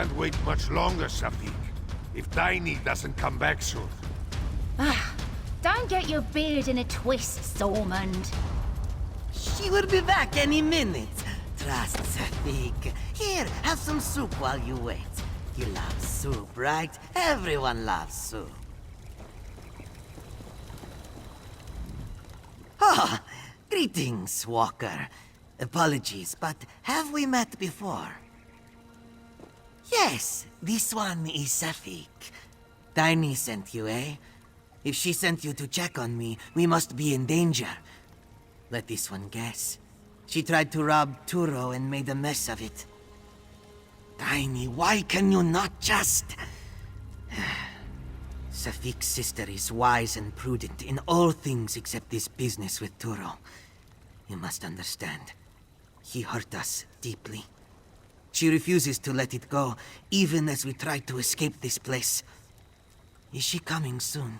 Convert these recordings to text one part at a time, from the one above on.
Can't wait much longer, Safik. If Tiny doesn't come back soon. Don't get your beard in a twist, Stormund. She will be back any minute. Trust Safik. Here, have some soup while you wait. You love soup, right? Everyone loves soup. Oh, greetings, Walker. Apologies, but have we met before? Yes, this one is Safik. Tiny sent you, eh? If she sent you to check on me, we must be in danger. Let this one guess. She tried to rob Turo and made a mess of it. Tiny, why can you not just... Safik's sister is wise and prudent in all things except this business with Turo. You must understand. He hurt us deeply. She refuses to let it go, even as we try to escape this place. Is she coming soon?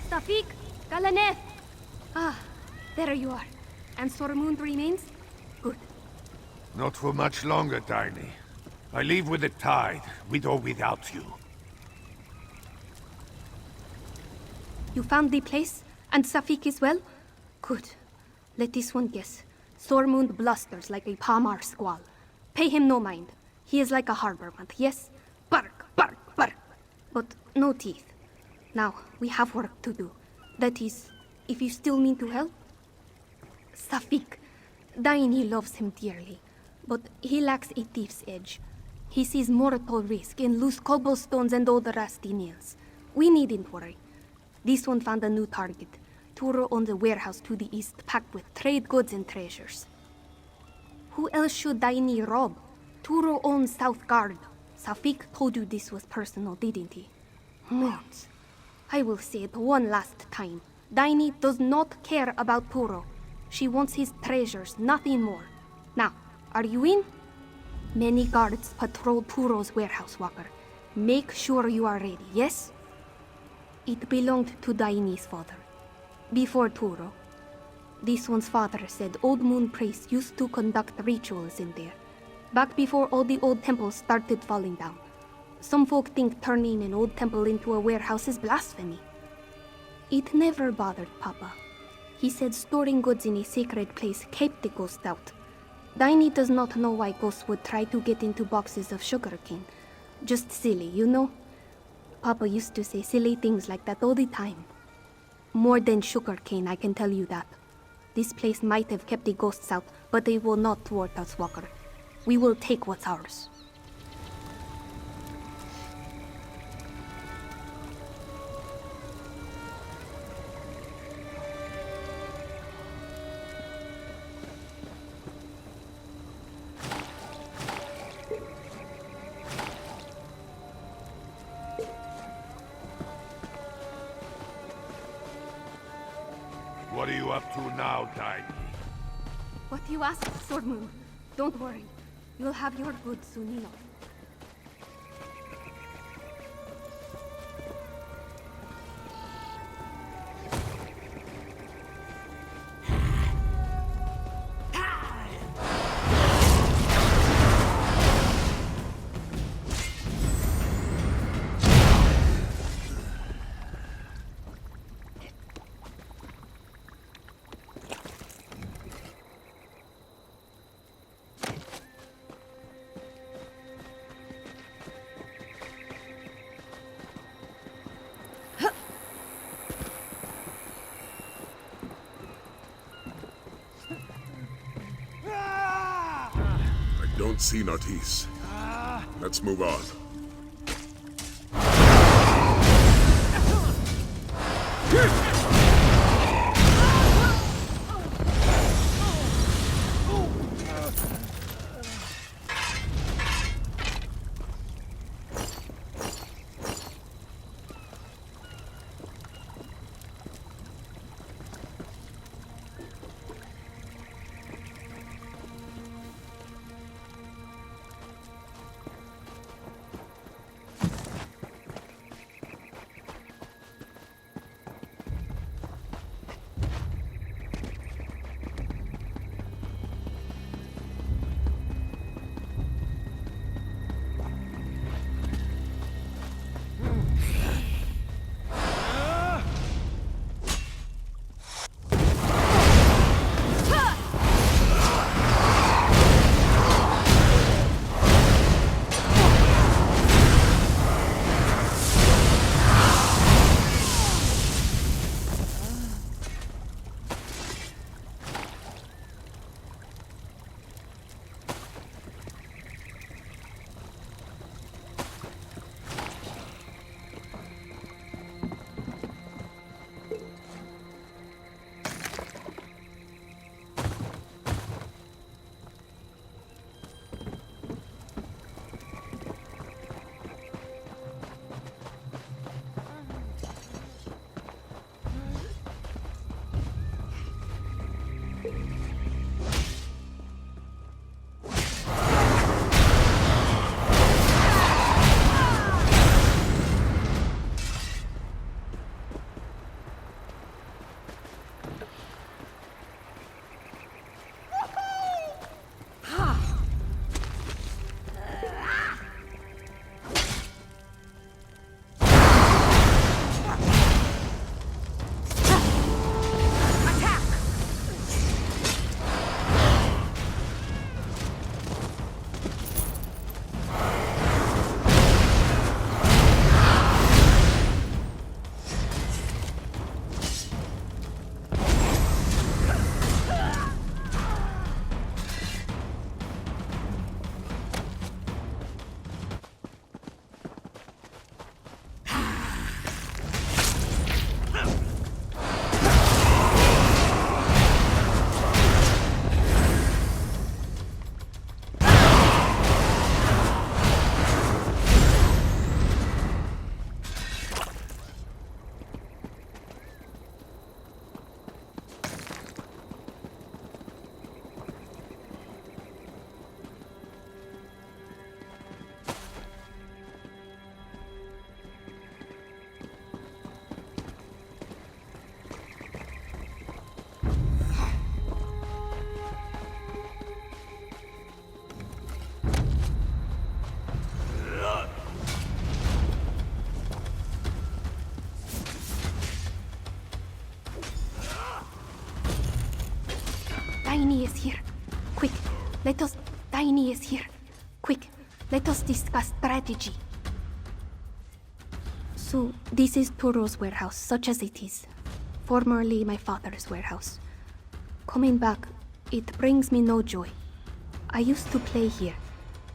Safik, Galaneth! Ah, there you are. And Sormund remains? Good. Not for much longer, Tiny. I leave with the tide, with or without you. You found the place? And Safik is well? Good. Let this one guess. Sormund blusters like a Palmar squall. Pay him no mind. He is like a harbor moth, yes? Bark, bark, bark. But no teeth. Now, we have work to do. That is, if you still mean to help. Safik. Daini loves him dearly, but he lacks a thief's edge. He sees mortal risk in loose cobblestones and old rusty nails. We needn't worry. This one found a new target. Turo owns a warehouse to the east packed with trade goods and treasures. Who else should Daini rob? Turo owns South Guard. Safik told you this was personal, didn't he? Moons. I will say it one last time. Daini does not care about Turo. She wants his treasures, nothing more. Now, are you in? Many guards patrol Turo's warehouse, Walker. Make sure you are ready, yes? It belonged to Daini's father. Before Turo. This one's father said old moon priests used to conduct rituals in there. Back before all the old temples started falling down. Some folk think turning an old temple into a warehouse is blasphemy. It never bothered Papa. He said storing goods in a sacred place kept the ghost out. Daini does not know why ghosts would try to get into boxes of sugarcane. Just silly, you know? Papa used to say silly things like that all the time. More than sugarcane, I can tell you that. This place might have kept the ghosts out, but they will not thwart us, Walker. We will take what's ours. What are you up to now, Tiny? What you ask, Swordmoon? Don't worry. You'll have your goods soon enough. Don't see Nautis. Let's move on. is here. Quick, let us... Tiny is here. Quick, let us discuss strategy. So, this is Turo's warehouse, such as it is. Formerly my father's warehouse. Coming back, it brings me no joy. I used to play here,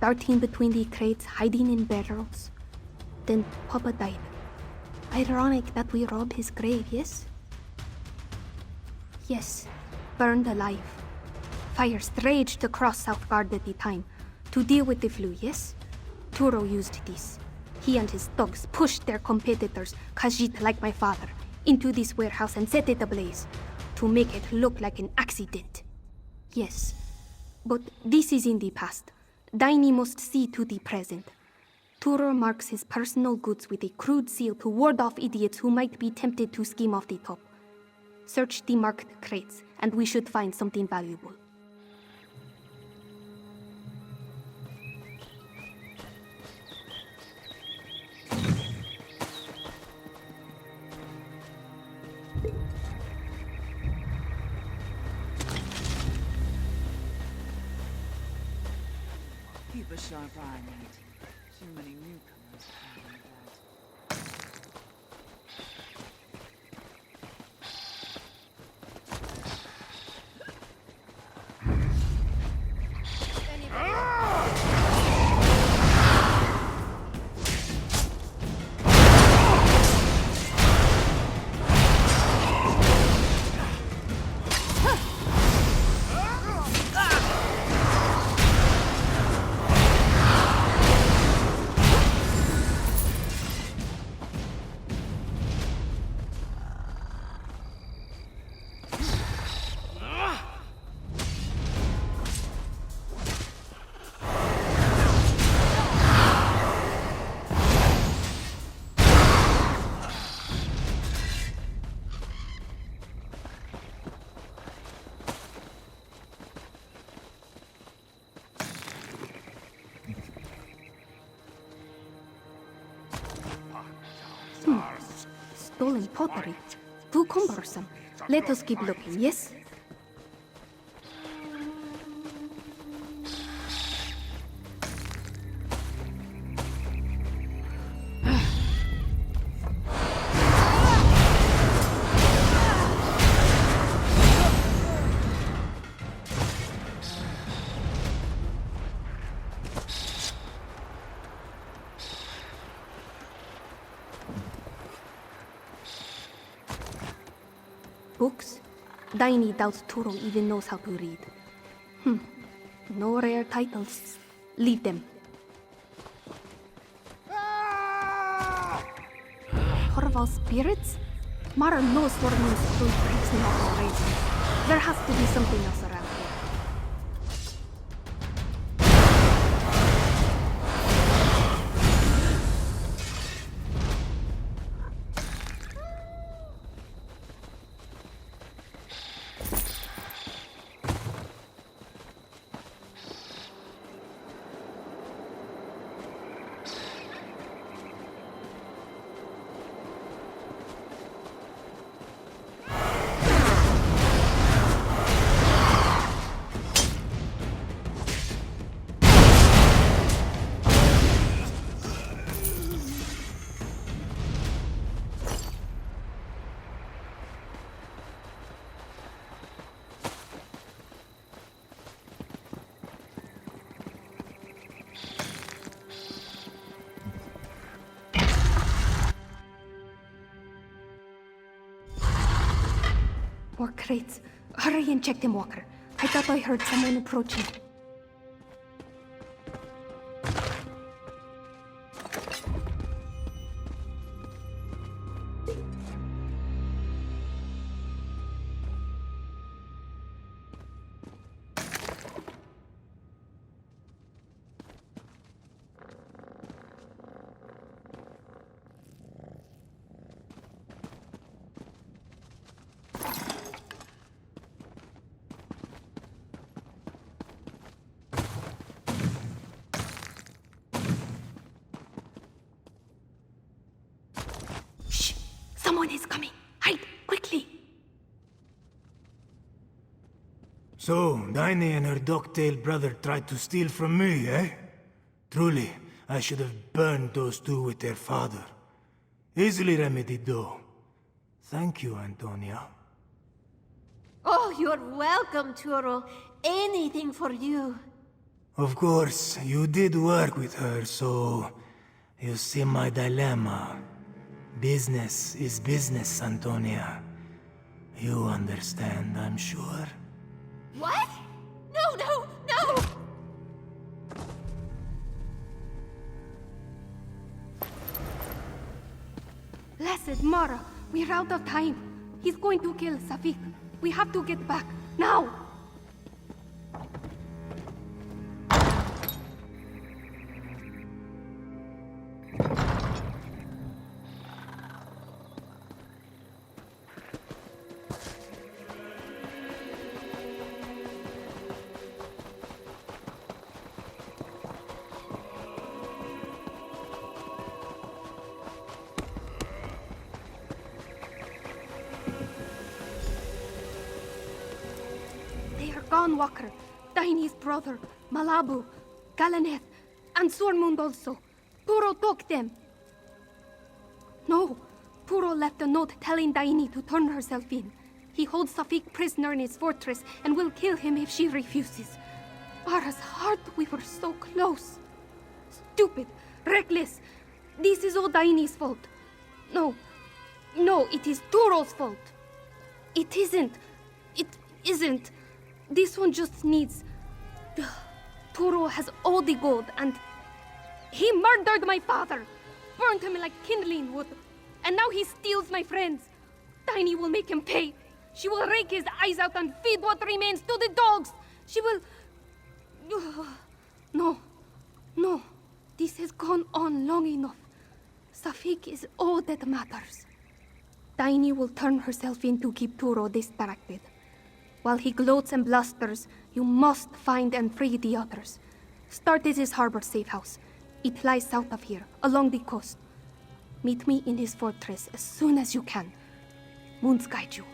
darting between the crates, hiding in barrels. Then Papa died. Ironic that we robbed his grave, yes? Yes, burned alive. Fires raged across Southgard at the time, to deal with the flu, yes? Turo used this. He and his thugs pushed their competitors, Khajiit like my father, into this warehouse and set it ablaze, to make it look like an accident. Yes, but this is in the past. Daini must see to the present. Turo marks his personal goods with a crude seal to ward off idiots who might be tempted to scheme off the top. Search the marked crates, and we should find something valuable. Keep a sharp eye, mate. Too many newcomers carrying that. Stolen pottery. Too cumbersome. Let us keep looking, yes? Books? Daini doubts Turo even knows how to read. No rare titles. Leave them. Horval spirits? Mara knows Wormund's food breaks me off already. There has to be something else around here. More crates. Hurry and check them, Walker. I thought I heard someone approaching. Someone is coming. Hide, quickly. So, Daini and her dog-tailed brother tried to steal from me, eh? Truly, I should have burned those two with their father. Easily remedied, though. Thank you, Antonia. Oh, you're welcome, Turo. Anything for you. Of course, you did work with her, so... You see my dilemma. Business is business, Antonia. You understand, I'm sure. What? No, no, no! Blessed Mara, we're out of time. He's going to kill Safik. We have to get back, now! They are gone, Walker. Daini's brother, Malabu, Galaneth, and Sormund also. Turo took them. No, Turo left a note telling Daini to turn herself in. He holds Safik prisoner in his fortress and will kill him if she refuses. Ara's heart, we were so close. Stupid, reckless. This is all Daini's fault. No, it is Turo's fault. It isn't. It isn't. This one just needs... Turo has all the gold and... He murdered my father! Burned him like kindling wood. And now he steals my friends. Tiny will make him pay. She will rake his eyes out and feed what remains to the dogs. She will... No. This has gone on long enough. Safik is all that matters. Tiny will turn herself in to keep Turo distracted. While he gloats and blusters, you must find and free the others. Start at his harbor safe house. It lies south of here, along the coast. Meet me in his fortress as soon as you can. Moons guide you.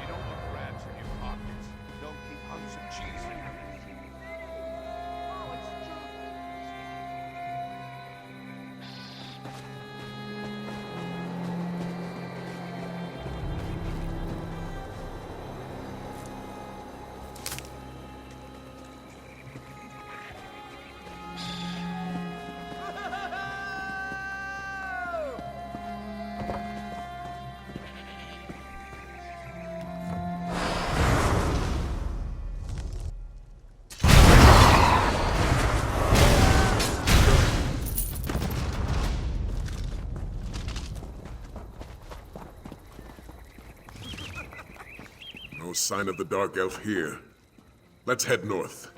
You don't want crabs in your pockets. Don't keep hunks of cheese in them. No sign of the Dark Elf here. Let's head north.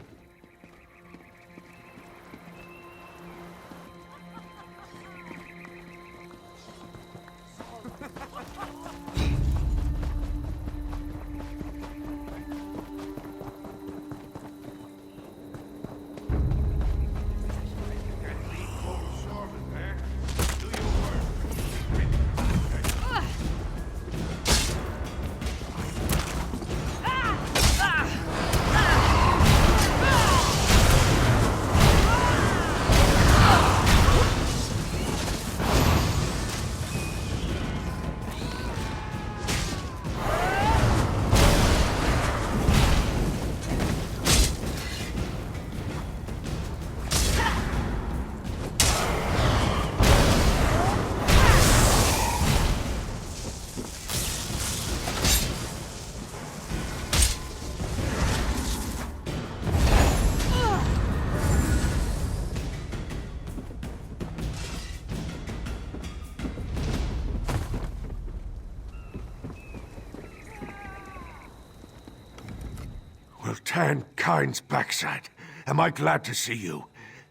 Tan Kind's backside. Am I glad to see you?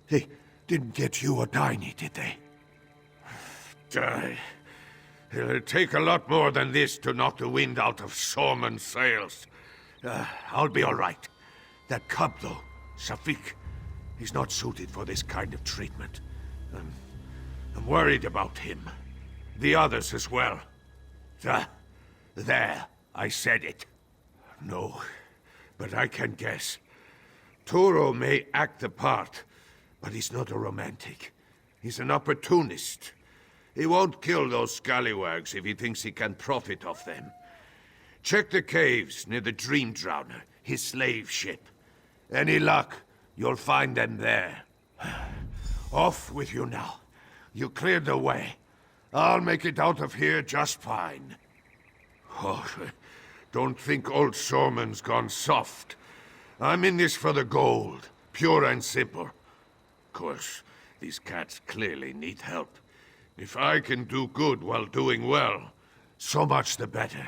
They didn't get you or Tiny, did they? It'll take a lot more than this to knock the wind out of Sorman's sails. I'll be all right. That cub, though, Safik, he's not suited for this kind of treatment. I'm worried about him. The others as well. There, I said it. No, but I can guess. Turo may act the part, but he's not a romantic. He's an opportunist. He won't kill those scallywags if he thinks he can profit off them. Check the caves near the Dream Drowner, his slave ship. Any luck, you'll find them there. Off with you now. You cleared the way. I'll make it out of here just fine. Oh, don't think old Sorman's gone soft. I'm in this for the gold, pure and simple. Of course, these cats clearly need help. If I can do good while doing well, so much the better.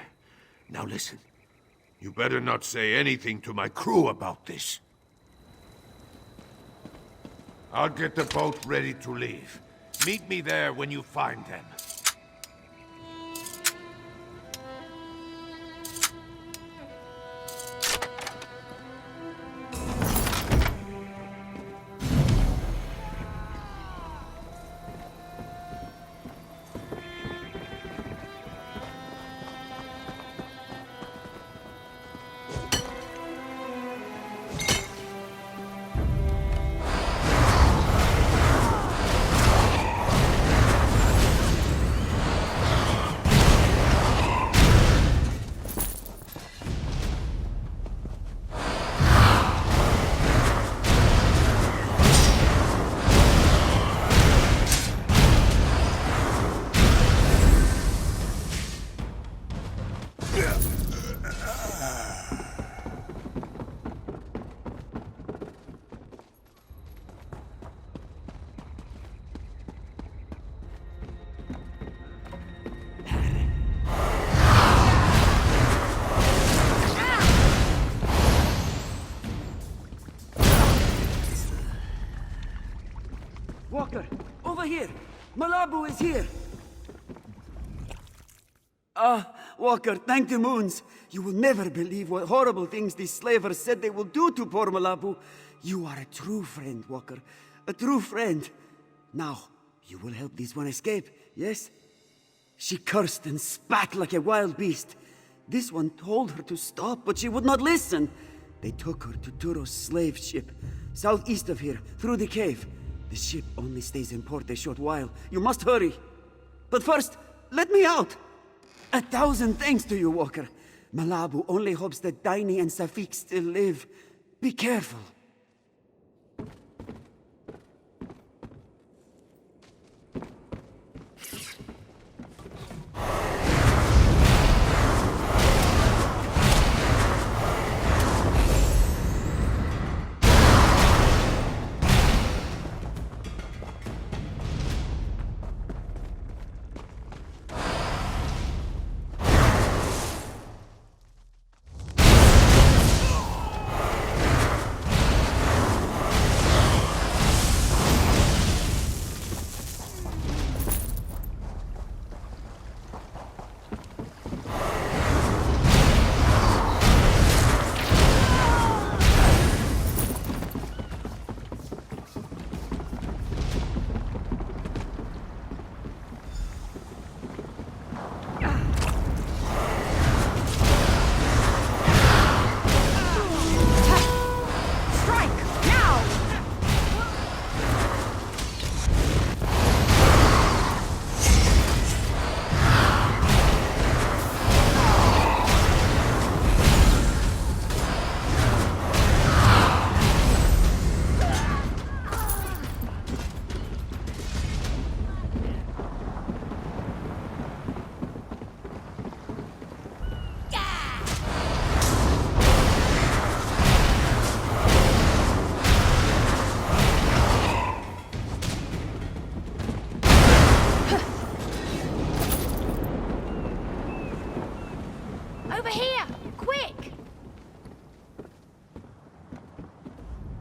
Now listen, you better not say anything to my crew about this. I'll get the boat ready to leave. Meet me there when you find them. Walker, over here! Malabu is here! Walker, thank the moons! You will never believe what horrible things these slavers said they will do to poor Malabu. You are a true friend, Walker. A true friend. Now, you will help this one escape, yes? She cursed and spat like a wild beast. This one told her to stop, but she would not listen. They took her to Turo's slave ship, southeast of here, through the cave. The ship only stays in port a short while. You must hurry. But first, let me out! 1,000 thanks to you, Walker. Malabu only hopes that Tiny and Safik still live. Be careful.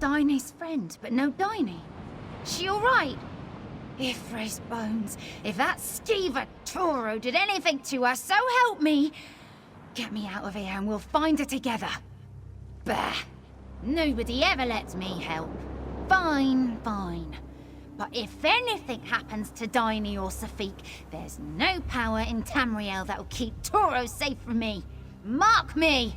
Diney's friend, but no Diney. She all right? Ifra's bones. If that Steva Toro did anything to her, so help me. Get me out of here and we'll find her together. Bah. Nobody ever lets me help. Fine, fine. But if anything happens to Diney or Safik, there's no power in Tamriel that'll keep Toro safe from me. Mark me!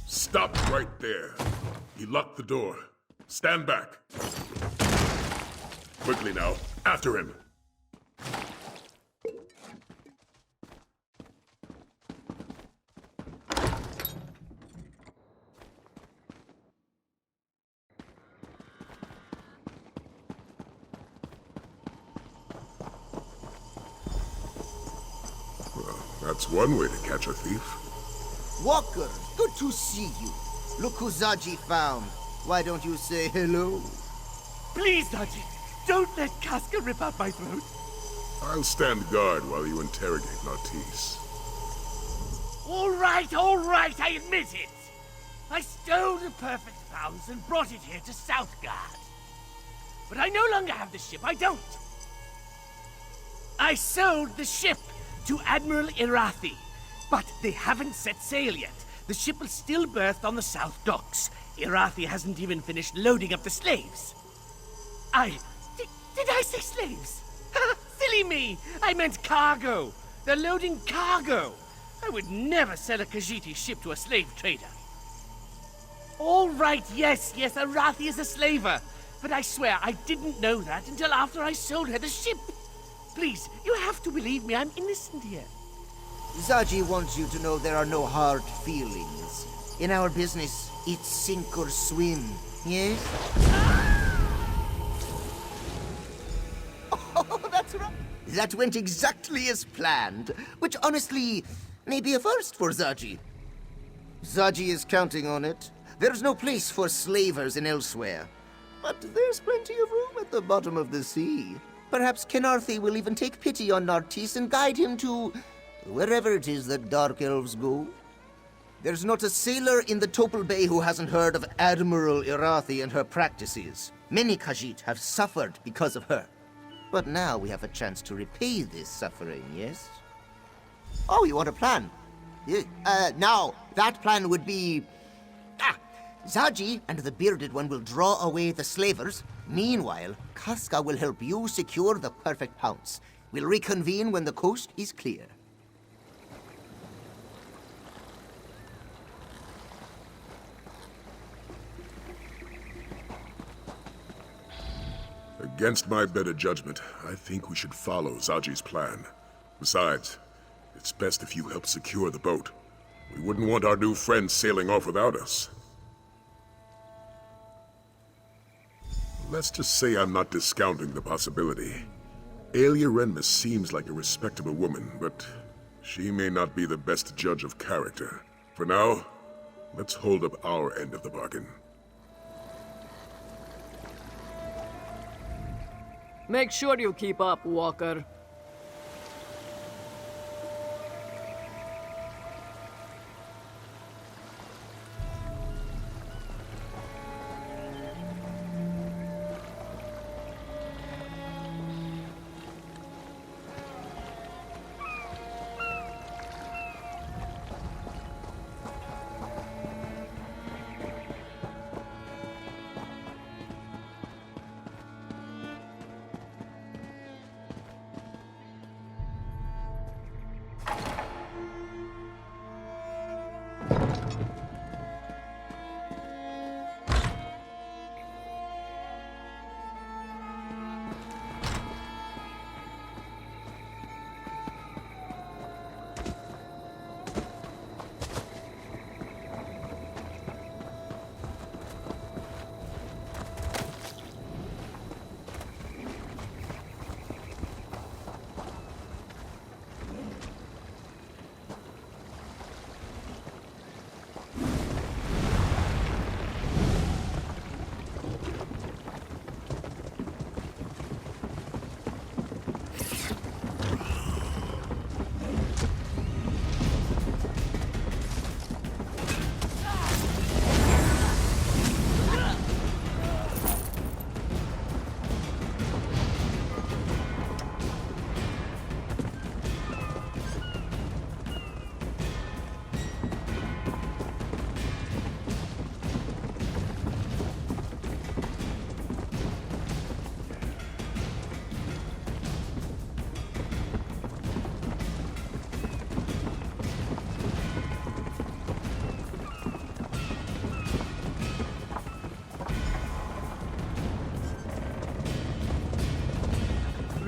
Stop right there. He locked the door. Stand back. Quickly now, after him. Well, that's one way to catch a thief. Walker, good to see you. Look who Zaji found. Why don't you say hello? Please, Zaji, don't let Casca rip out my throat. I'll stand guard while you interrogate Nartisse. All right, I admit it. I stole the perfect pounds and brought it here to Southgard. But I no longer have the ship, I don't. I sold the ship to Admiral Irathi, but they haven't set sail yet. The ship will still berth on the south docks. Irathi hasn't even finished loading up the slaves. Did I say slaves? Silly me! I meant cargo. They're loading cargo. I would never sell a Khajiiti ship to a slave trader. All right, yes, Irathi is a slaver. But I swear I didn't know that until after I sold her the ship. Please, you have to believe me, I'm innocent here. Zaji wants you to know there are no hard feelings. In our business, it's sink or swim, yes? Oh, that's right. That went exactly as planned, which honestly may be a first for Zaji. Zaji is counting on it. There's no place for slavers in elsewhere. But there's plenty of room at the bottom of the sea. Perhaps Kenarthi will even take pity on Nartisse and guide him to wherever it is that dark elves go. There's not a sailor in the Topal Bay who hasn't heard of Admiral Irathi and her practices. Many Khajiit have suffered because of her. But now we have a chance to repay this suffering, yes? Oh, you want a plan? Now, that plan would be... Zaji and the Bearded One will draw away the slavers. Meanwhile, Casca will help you secure the perfect pounce. We'll reconvene when the coast is clear. Against my better judgment, I think we should follow Zaji's plan. Besides, it's best if you help secure the boat. We wouldn't want our new friend sailing off without us. Let's just say I'm not discounting the possibility. Aelia Renmus seems like a respectable woman, but she may not be the best judge of character. For now, let's hold up our end of the bargain. Make sure you keep up, Walker.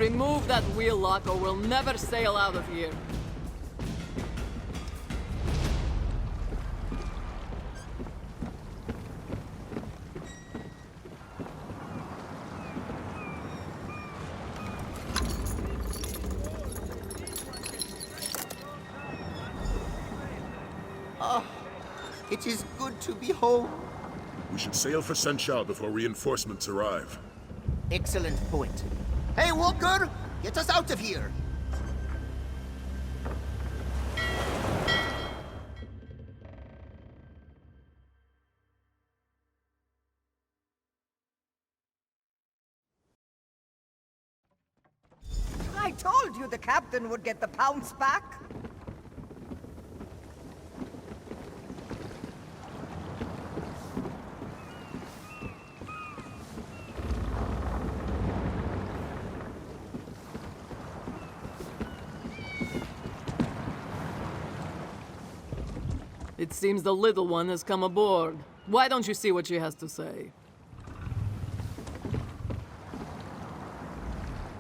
Remove that wheel lock or we'll never sail out of here. It is good to be home. We should sail for St. Charles before reinforcements arrive. Excellent point. Hey, Walker! Get us out of here! I told you the captain would get the pounce back. It seems the little one has come aboard. Why don't you see what she has to say?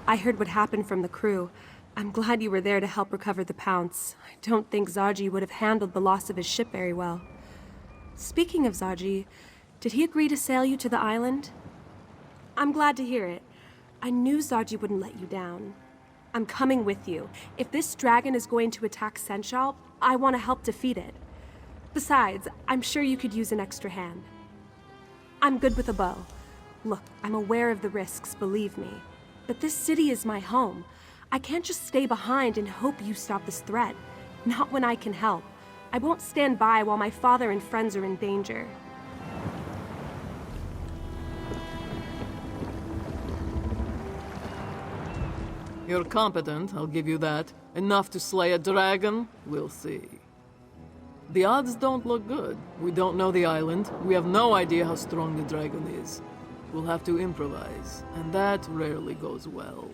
I heard what happened from the crew. I'm glad you were there to help recover the Pounce. I don't think Zaji would have handled the loss of his ship very well. Speaking of Zaji, did he agree to sail you to the island? I'm glad to hear it. I knew Zaji wouldn't let you down. I'm coming with you. If this dragon is going to attack Senchal, I want to help defeat it. Besides, I'm sure you could use an extra hand. I'm good with a bow. Look, I'm aware of the risks, believe me. But this city is my home. I can't just stay behind and hope you stop this threat. Not when I can help. I won't stand by while my father and friends are in danger. You're competent, I'll give you that. Enough to slay a dragon? We'll see. The odds don't look good. We don't know the island. We have no idea how strong the dragon is. We'll have to improvise, and that rarely goes well.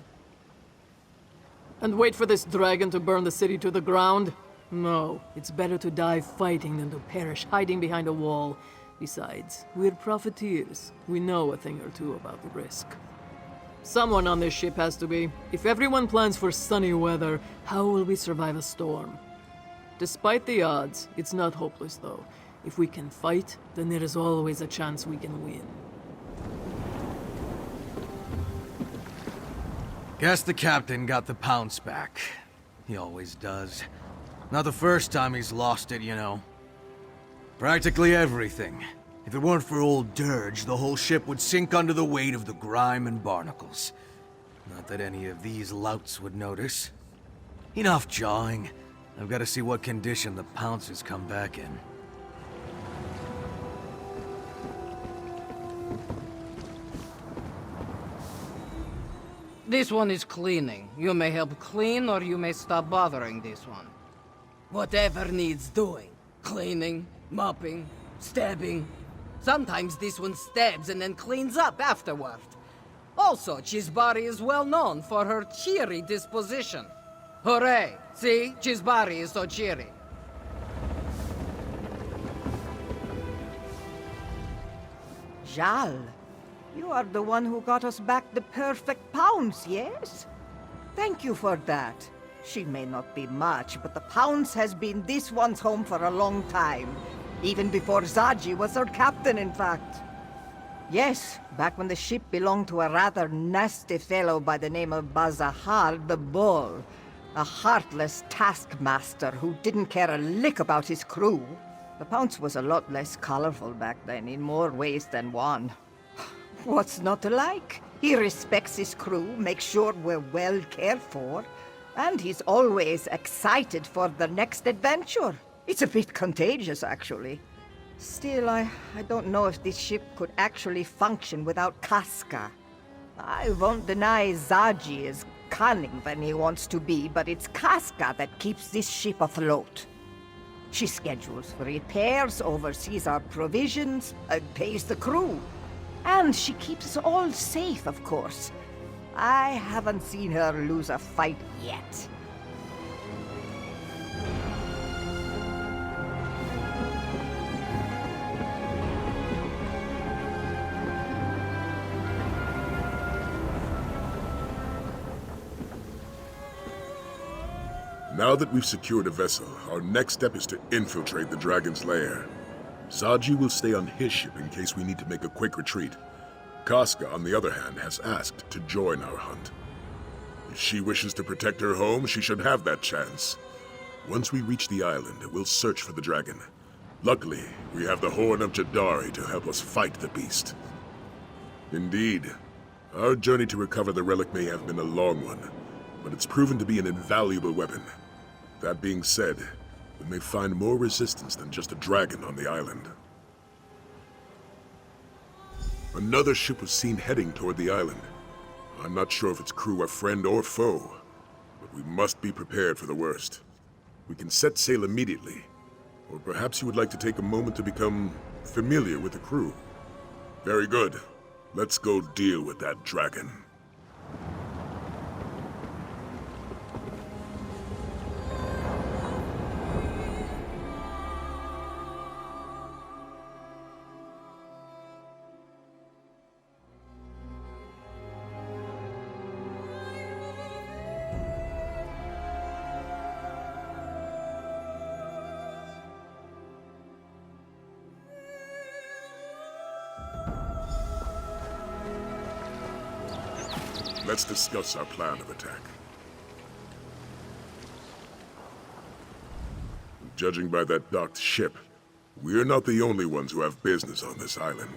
And wait for this dragon to burn the city to the ground? No, it's better to die fighting than to perish hiding behind a wall. Besides, we're profiteers. We know a thing or two about the risk. Someone on this ship has to be. If everyone plans for sunny weather, how will we survive a storm? Despite the odds, it's not hopeless though. If we can fight, then there is always a chance we can win. Guess the captain got the Pounce back. He always does. Not the first time he's lost it, you know. Practically everything. If it weren't for old Dirge, the whole ship would sink under the weight of the grime and barnacles. Not that any of these louts would notice. Enough jawing. I've got to see what condition the Pounce has come back in. This one is cleaning. You may help clean or you may stop bothering this one. Whatever needs doing. Cleaning, mopping, stabbing. Sometimes this one stabs and then cleans up afterward. Also, Chisbari is well known for her cheery disposition. Hooray! See? Chisbari is so cheery. Jal, you are the one who got us back the perfect pounce, yes? Thank you for that. She may not be much, but the pounce has been this one's home for a long time. Even before Zaji was her captain, in fact. Yes, back when the ship belonged to a rather nasty fellow by the name of Bazahar the Bull. A heartless taskmaster who didn't care a lick about his crew. The Pounce was a lot less colorful back then, in more ways than one. What's not to like? He respects his crew, makes sure we're well cared for, and he's always excited for the next adventure. It's a bit contagious, actually. Still, I don't know if this ship could actually function without Casca. I won't deny Zaji is cunning when he wants to be, but it's Casca that keeps this ship afloat. She schedules for repairs, oversees our provisions, pays the crew. And she keeps us all safe, of course. I haven't seen her lose a fight yet. Now that we've secured a vessel, our next step is to infiltrate the dragon's lair. Zaji will stay on his ship in case we need to make a quick retreat. Casca, on the other hand, has asked to join our hunt. If she wishes to protect her home, she should have that chance. Once we reach the island, we'll search for the dragon. Luckily, we have the Horn of Jadari to help us fight the beast. Indeed, our journey to recover the relic may have been a long one, but it's proven to be an invaluable weapon. That being said, we may find more resistance than just a dragon on the island. Another ship was seen heading toward the island. I'm not sure if its crew are friend or foe, but we must be prepared for the worst. We can set sail immediately, or perhaps you would like to take a moment to become familiar with the crew. Very good. Let's go deal with that dragon. Let's discuss our plan of attack. Judging by that docked ship, we're not the only ones who have business on this island.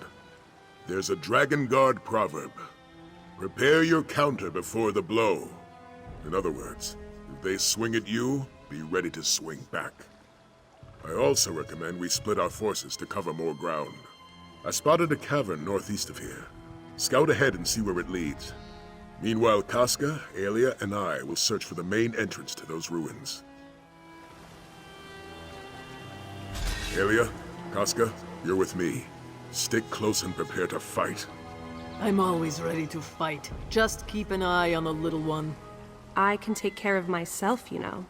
There's a Dragon Guard proverb. Prepare your counter before the blow. In other words, if they swing at you, be ready to swing back. I also recommend we split our forces to cover more ground. I spotted a cavern northeast of here. Scout ahead and see where it leads. Meanwhile, Casca, Aelia, and I will search for the main entrance to those ruins. Aelia, Casca, you're with me. Stick close and prepare to fight. I'm always ready to fight. Just keep an eye on the little one. I can take care of myself, you know.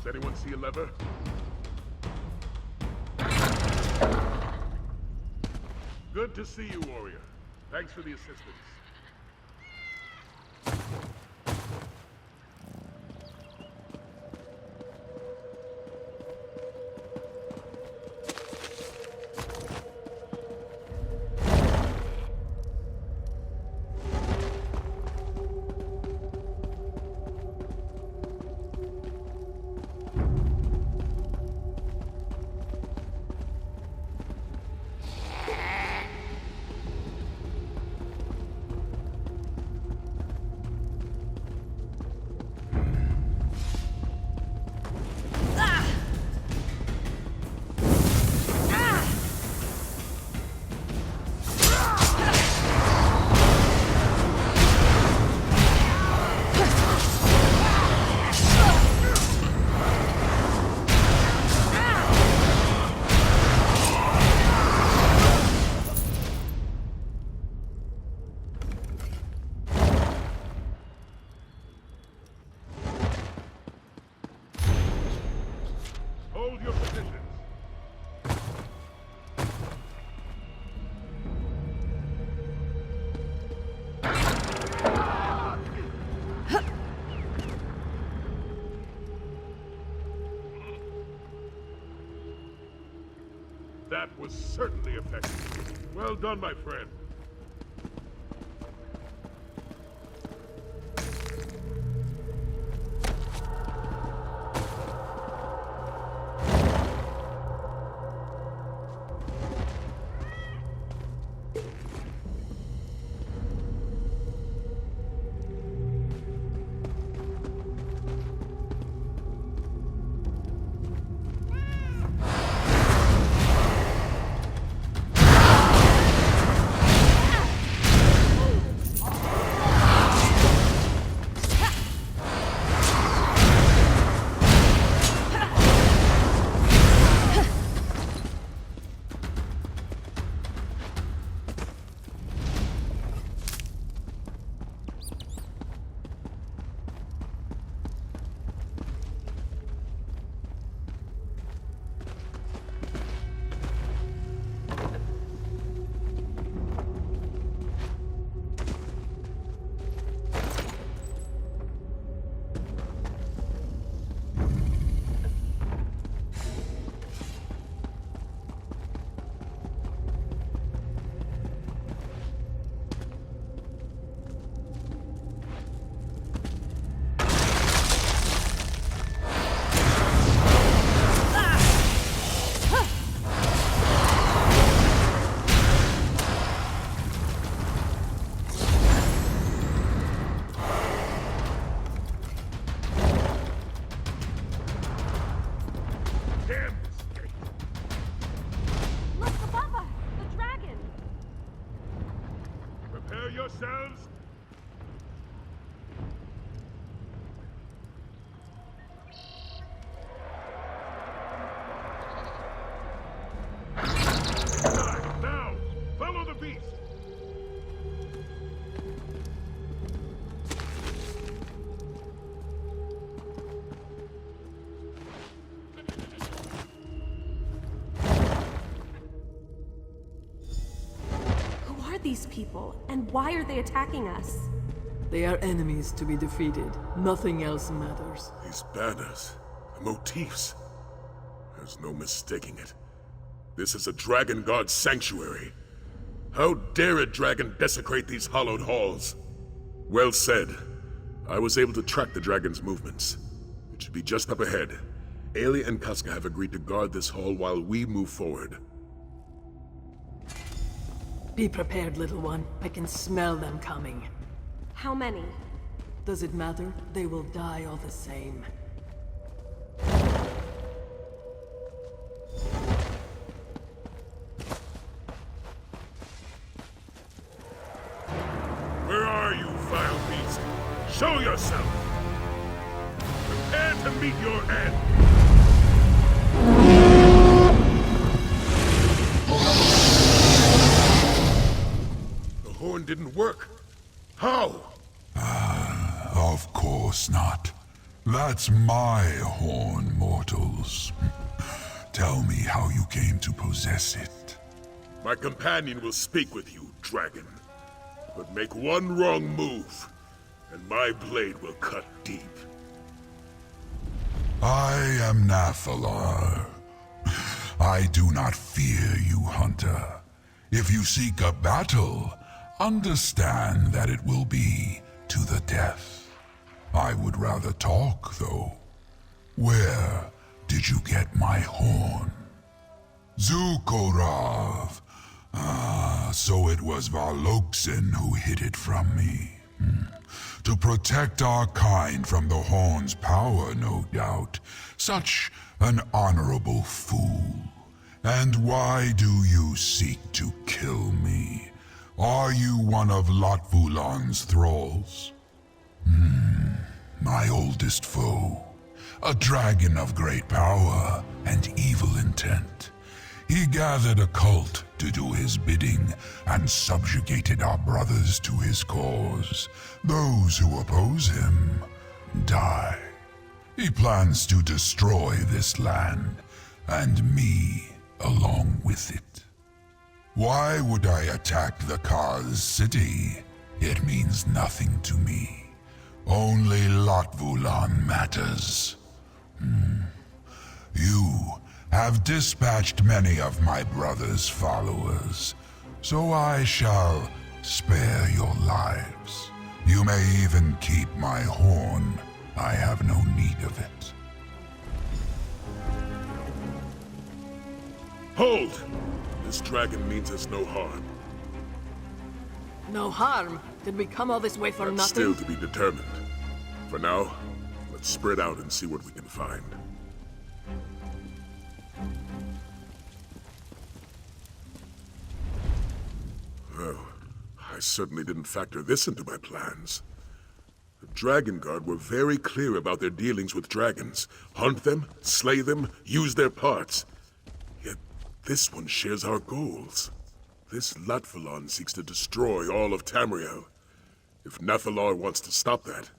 Anyone see a lever? Good to see you, warrior. Thanks for the assistance. Hold your positions. That was certainly effective. Well done, my friend. Prepare yourselves. Now, follow the beast. Who are these people, and why are they attacking us? They are enemies to be defeated. Nothing else matters. These banners, the motifs. There's no mistaking it. This is a dragon god sanctuary. How dare a dragon desecrate these hallowed halls? Well said. I was able to track the dragon's movements. It should be just up ahead. Aelia and Casca have agreed to guard this hall while we move forward. Be prepared, little one. I can smell them coming. How many? Does it matter? They will die all the same. Where are you, vile beast? Show yourself! Prepare to meet your end! The horn didn't work. How? Of course not. That's my horn, mortals. Tell me how you came to possess it. My companion will speak with you, dragon. But make one wrong move, and my blade will cut deep. I am nahfahlaar. I do not fear you, hunter. If you seek a battle, understand that it will be to the death. I would rather talk, though. Where did you get my horn? Zukorav. So it was Valoksin who hid it from me. To protect our kind from the horn's power, no doubt. Such an honorable fool. And why do you seek to kill me? Are you one of Latvulan's thralls? My oldest foe. A dragon of great power and evil intent. He gathered a cult to do his bidding and subjugated our brothers to his cause. Those who oppose him die. He plans to destroy this land, and me along with it. Why would I attack the Kaz city? It means nothing to me. Only Latvulan matters. You have dispatched many of my brother's followers, so I shall spare your lives. You may even keep my horn. I have no need of it. Hold! This dragon means us no harm. No harm? Did we come all this way for That's nothing? still to be determined. For now, let's spread out and see what we can find. Well, I certainly didn't factor this into my plans. The Dragon Guard were very clear about their dealings with dragons. Hunt them, slay them, use their parts. Yet this one shares our goals. This Latvulan seeks to destroy all of Tamriel. If nahfahlaar wants to stop that,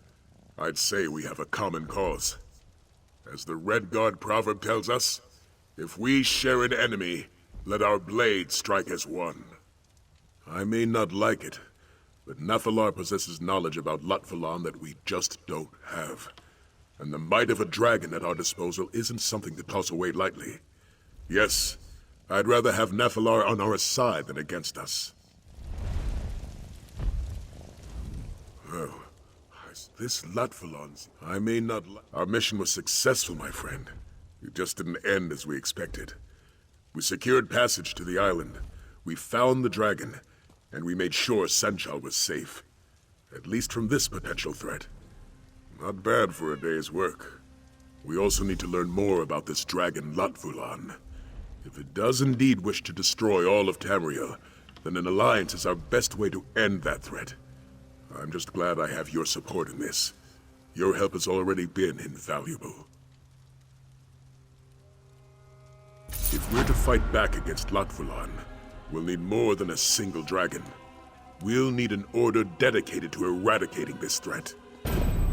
I'd say we have a common cause. As the Red Guard proverb tells us, if we share an enemy, let our blades strike as one. I may not like it, but nahfahlaar possesses knowledge about Latvulan that we just don't have. And the might of a dragon at our disposal isn't something to toss away lightly. Yes, I'd rather have nahfahlaar on our side than against us. Well, this Latvulan's... I may not... Our mission was successful, my friend. It just didn't end as we expected. We secured passage to the island. We found the dragon, and we made sure Sanchal was safe. At least from this potential threat. Not bad for a day's work. We also need to learn more about this dragon Latvulan. If it does indeed wish to destroy all of Tamriel, then an alliance is our best way to end that threat. I'm just glad I have your support in this. Your help has already been invaluable. If we're to fight back against Latvulan, we'll need more than a single dragon. We'll need an order dedicated to eradicating this threat.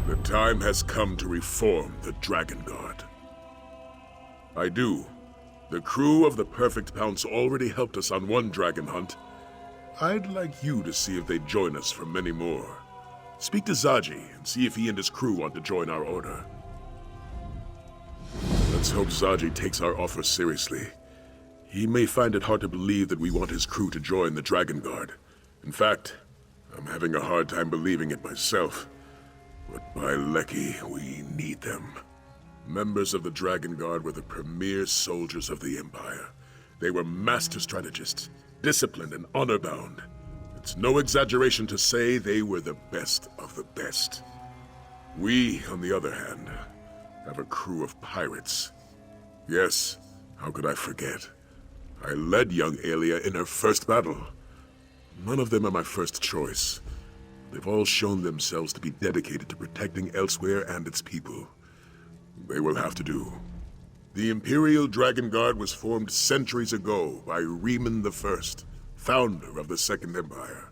The time has come to reform the Dragon Guard. I do. The crew of the Perfect Pounce already helped us on one dragon hunt. I'd like you to see if they'd join us for many more. Speak to Zaji and see if he and his crew want to join our order. Let's hope Zaji takes our offer seriously. He may find it hard to believe that we want his crew to join the Dragon Guard. In fact, I'm having a hard time believing it myself. But by Lecky, we need them. Members of the Dragon Guard were the premier soldiers of the Empire. They were master strategists, disciplined and honor-bound. It's no exaggeration to say they were the best of the best. We, on the other hand, have a crew of pirates. Yes, how could I forget? I led young Aelia in her first battle. None of them are my first choice. They've all shown themselves to be dedicated to protecting Elsewhere and its people. They will have to do. The Imperial Dragon Guard was formed centuries ago by Riemann I, founder of the Second Empire.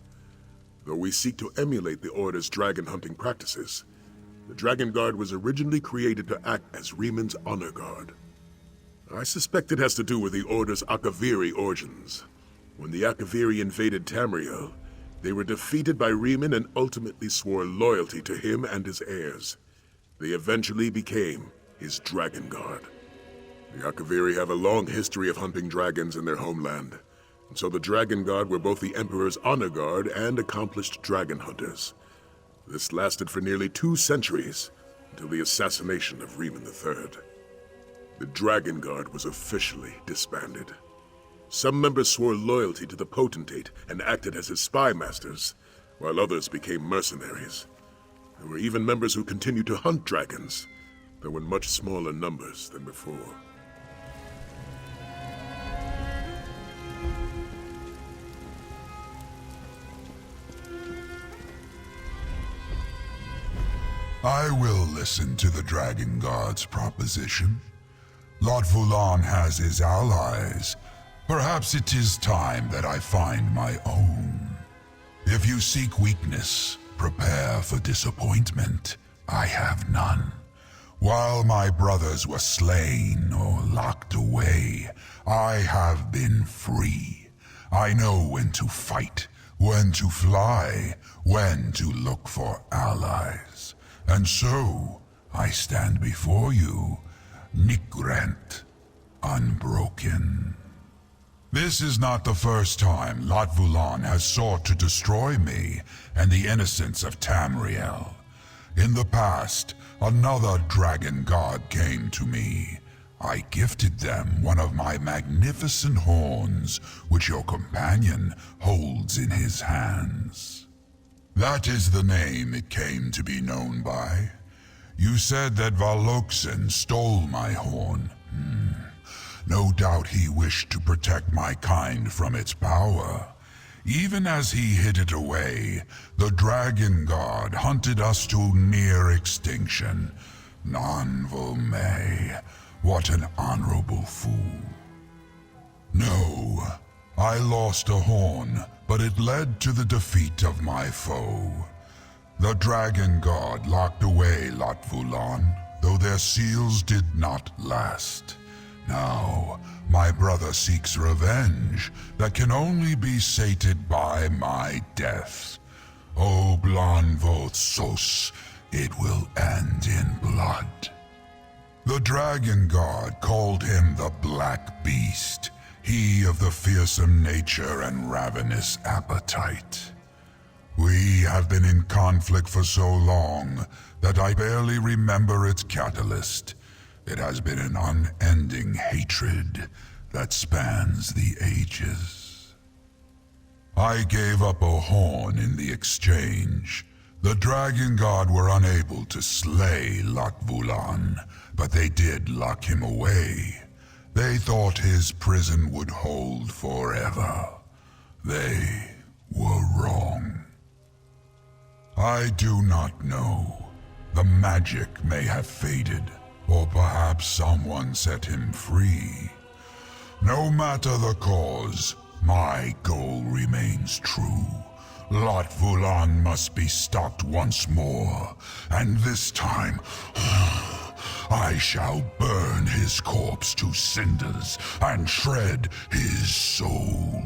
Though we seek to emulate the Order's dragon hunting practices, the Dragon Guard was originally created to act as Riemann's honor guard. I suspect it has to do with the Order's Akaviri origins. When the Akaviri invaded Tamriel, they were defeated by Riemann and ultimately swore loyalty to him and his heirs. They eventually became his Dragon Guard. The Akaviri have a long history of hunting dragons in their homeland, and so the Dragon Guard were both the Emperor's honor guard and accomplished dragon hunters. This lasted for nearly 2 centuries, until the assassination of Riemann III. The Dragon Guard was officially disbanded. Some members swore loyalty to the Potentate and acted as his spy masters, while others became mercenaries. There were even members who continued to hunt dragons, though in much smaller numbers than before. I will listen to the Dragon Guard's proposition. Latvulan has his allies. Perhaps it is time that I find my own. If you seek weakness, prepare for disappointment. I have none. While my brothers were slain or locked away, I have been free. I know when to fight, when to fly, when to look for allies. And so, I stand before you, Nigrent, unbroken. This is not the first time Latvulan has sought to destroy me and the innocents of Tamriel. In the past, another dragon god came to me. I gifted them one of my magnificent horns, which your companion holds in his hands. That is the name it came to be known by. You said that Valoksen stole my horn. No doubt he wished to protect my kind from its power. Even as he hid it away, the Dragon God hunted us to near extinction. Nanvolme, what an honorable fool. No, I lost a horn, but it led to the defeat of my foe. The Dragon God locked away Latvulan, though their seals did not last. Now, my brother seeks revenge that can only be sated by my death. O Blanvotsos, it will end in blood. The Dragon God called him the Black Beast, he of the fearsome nature and ravenous appetite. We have been in conflict for so long that I barely remember its catalyst. It has been an unending hatred that spans the ages. I gave up a horn in the exchange. The Dragon God were unable to slay Latvulan, but they did lock him away. They thought his prison would hold forever. They were wrong. I do not know. The magic may have faded, or perhaps someone set him free. No matter the cause, my goal remains true. Lot Vulan must be stopped once more, and this time, I shall burn his corpse to cinders and shred his soul.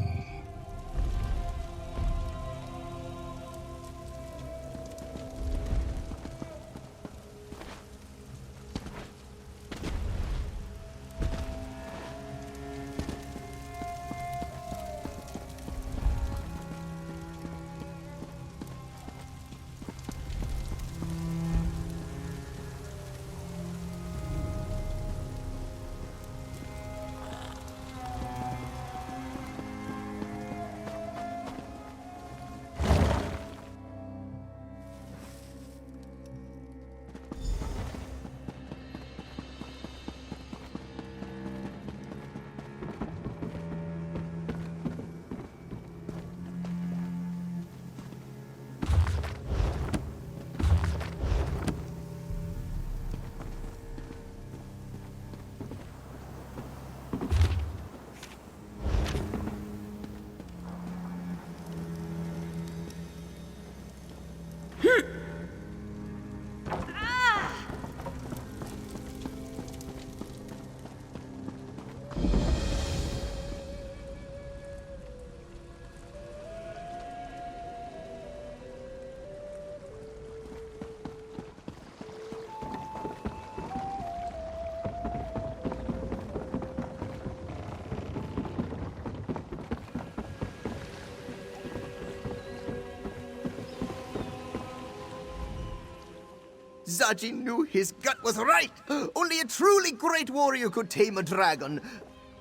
Zaji knew his gut was right. Only a truly great warrior could tame a dragon.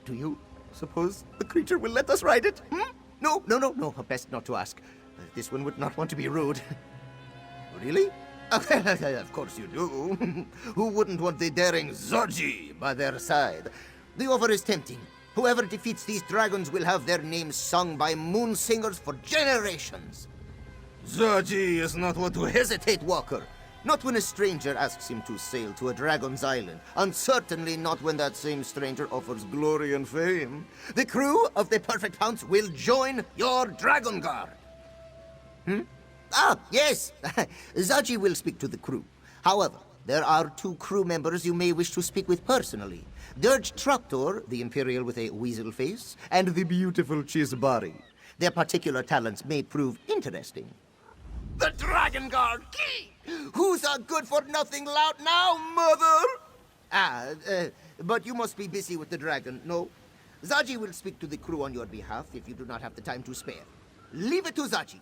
Do you suppose the creature will let us ride it? No. Best not to ask. This one would not want to be rude. Really? Of course you do. Who wouldn't want the daring Zaji by their side? The offer is tempting. Whoever defeats these dragons will have their names sung by moon singers for generations. Zaji is not one to hesitate, Walker. Not when a stranger asks him to sail to a dragon's island, and certainly not when that same stranger offers glory and fame. The crew of the Perfect Pounce will join your Dragon Guard. Ah, yes. Zaji will speak to the crew. However, there are 2 crew members you may wish to speak with personally. Dirge Traktor, the Imperial with a weasel face, and the beautiful Chisbari. Their particular talents may prove interesting. The Dragon Guard! Who's a good-for-nothing lout now, mother? But you must be busy with the dragon, no? Zaji will speak to the crew on your behalf if you do not have the time to spare. Leave it to Zaji.